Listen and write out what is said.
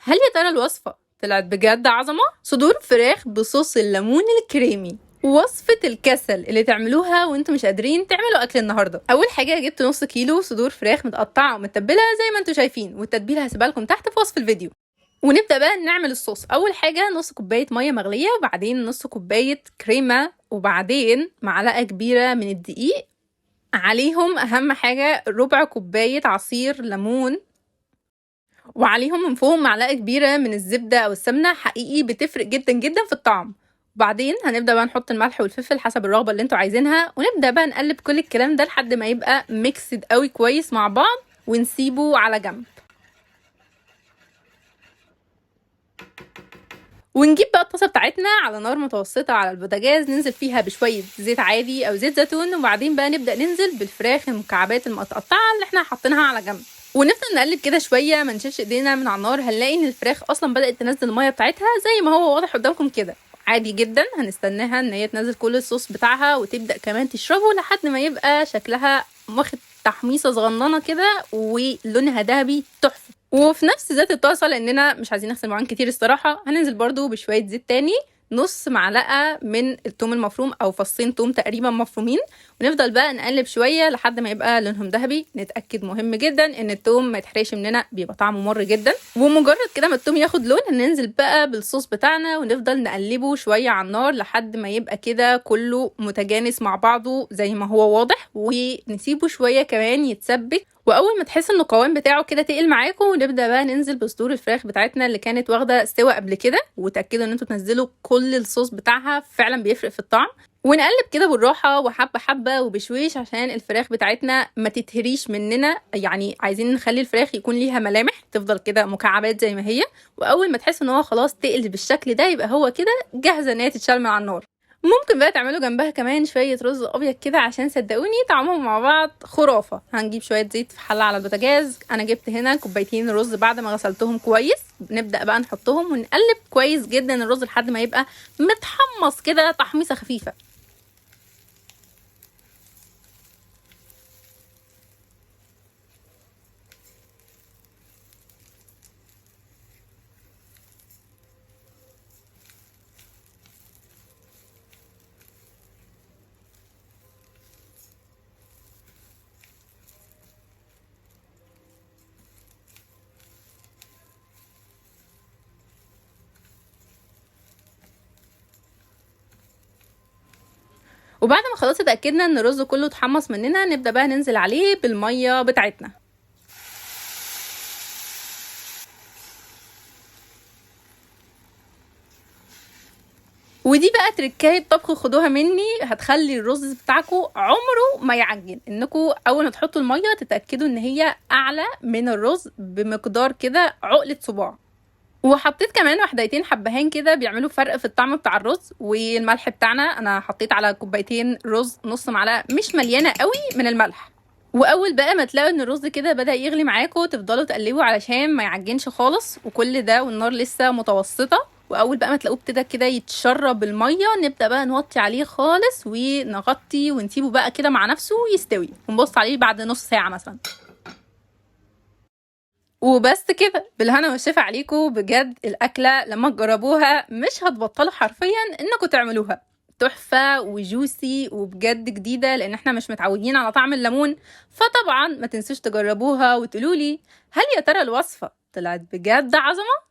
هل يا ترى الوصفة طلعت بجد عظمة؟ صدور فراخ بصوص الليمون الكريمي، وصفة الكسل اللي تعملوها وانتوا مش قادرين تعملوا اكل النهارده. اول حاجه جبت نص كيلو صدور فراخ متقطعه ومتبله زي ما انتوا شايفين، والتتبيله هسيبها لكم تحت في وصف الفيديو. ونبدا بقى نعمل الصوص. اول حاجه نص كوبايه ميه مغليه، وبعدين نص كوبايه كريمه، وبعدين معلقه كبيره من الدقيق، عليهم اهم حاجه ربع كوبايه عصير ليمون، وعليهم من فوق معلقه كبيره من الزبده او السمنه، حقيقي بتفرق جدا جدا في الطعم. وبعدين هنبدا بقى نحط الملح والفلفل حسب الرغبه اللي انتوا عايزينها، ونبدا بقى نقلب كل الكلام ده لحد ما يبقى ميكسد قوي كويس مع بعض، ونسيبه على جنب. ونجيب بقى الطاسه بتاعتنا على نار متوسطه على البوتاجاز، ننزل فيها بشويه زيت عادي او زيت زيتون، وبعدين بقى نبدا ننزل بالفراخ المكعبات المتقطعه اللي احنا حاطينها على جنب، ونفضل نقلب كده شويه ما نشيلش ايدينا من على النار. هنلاقي ان الفراخ اصلا بدات تنزل الميه بتاعتها زي ما هو واضح قدامكم كده. عادي جدا هنستناها ان هي تنزل كل الصوص بتاعها وتبدا كمان تشربه لحد ما يبقى شكلها واخد تحميصه صغننه كده ولونها ذهبي تحفه. وفي نفس ذات الطاسه، لاننا مش عايزين نغسل مواعين كتير الصراحه، هننزل برضو بشويه زيت تاني، نص معلقه من الثوم المفروم او فصين ثوم تقريبا مفرومين، ونفضل بقى نقلب شويه لحد ما يبقى لونهم ذهبي. نتاكد مهم جدا ان الثوم ما يتحرقش مننا، بيبقى طعمه مر جدا. ومجرد كده ما الثوم ياخد لون، هننزل بقى بالصوص بتاعنا ونفضل نقلبه شويه على النار لحد ما يبقى كده كله متجانس مع بعضه زي ما هو واضح، ونسيبه شويه كمان يتسبك. واول ما تحس ان القوام بتاعه كده تقل معاكم، ونبدا بقى ننزل بصدور الفراخ بتاعتنا اللي كانت واخده سوا قبل كده، وتاكدوا ان انتوا تنزلوا كل الصوص بتاعها، فعلا بيفرق في الطعم. ونقلب كده بالراحه وحبه حبه وبشويش عشان الفراخ بتاعتنا ما تتهريش مننا، يعني عايزين نخلي الفراخ يكون ليها ملامح، تفضل كده مكعبات زي ما هي. واول ما تحس ان هو خلاص تقل بالشكل ده، يبقى هو كده جاهزه ان هي تتشال من على النار. ممكن بقى تعملوا جنبها كمان شويه رز ابيض كده، عشان صدقوني طعمهم مع بعض خرافه. هنجيب شويه زيت في حله على البوتاجاز، انا جبت هنا كوبايتين رز بعد ما غسلتهم كويس. نبدا بقى نحطهم ونقلب كويس جدا الرز لحد ما يبقى متحمص كده تحميصه خفيفه. وبعد ما خلاص اتاكدنا ان الرز كله اتحمص مننا، نبدا بقى ننزل عليه بالميه بتاعتنا. ودي بقى تركايه طبخ خدوها مني، هتخلي الرز بتاعكم عمره ما يعجن. انكم اول ما تحطوا الميه تتاكدوا ان هي اعلى من الرز بمقدار كده عقله صباع. وحطيت كمان وحدتين حبهان كده بيعملوا فرق في الطعم بتاع الرز. والملح بتاعنا انا حطيت على كوبايتين رز نص معلقه مش مليانه قوي من الملح. واول بقى ما تلاقوا ان الرز كده بدا يغلي معاكم، تفضلوا تقلبوا علشان ما يعجنش خالص، وكل ده والنار لسه متوسطه. واول بقى ما تلاقوه ابتدى كده يتشرب الميه، نبدا بقى نوطي عليه خالص ونغطي ونسيبه بقى كده مع نفسه يستوي، ونبص عليه بعد نص ساعه مثلا. وبس كده، بالهنا والشفا عليكم. بجد الاكله لما تجربوها مش هتبطلوا حرفيا انكم تعملوها. تحفه وجوسي وبجد جديده، لان احنا مش متعودين على طعم الليمون. فطبعا ما تنسوش تجربوها وتقولولي هل يا ترى الوصفه طلعت بجد عظمه.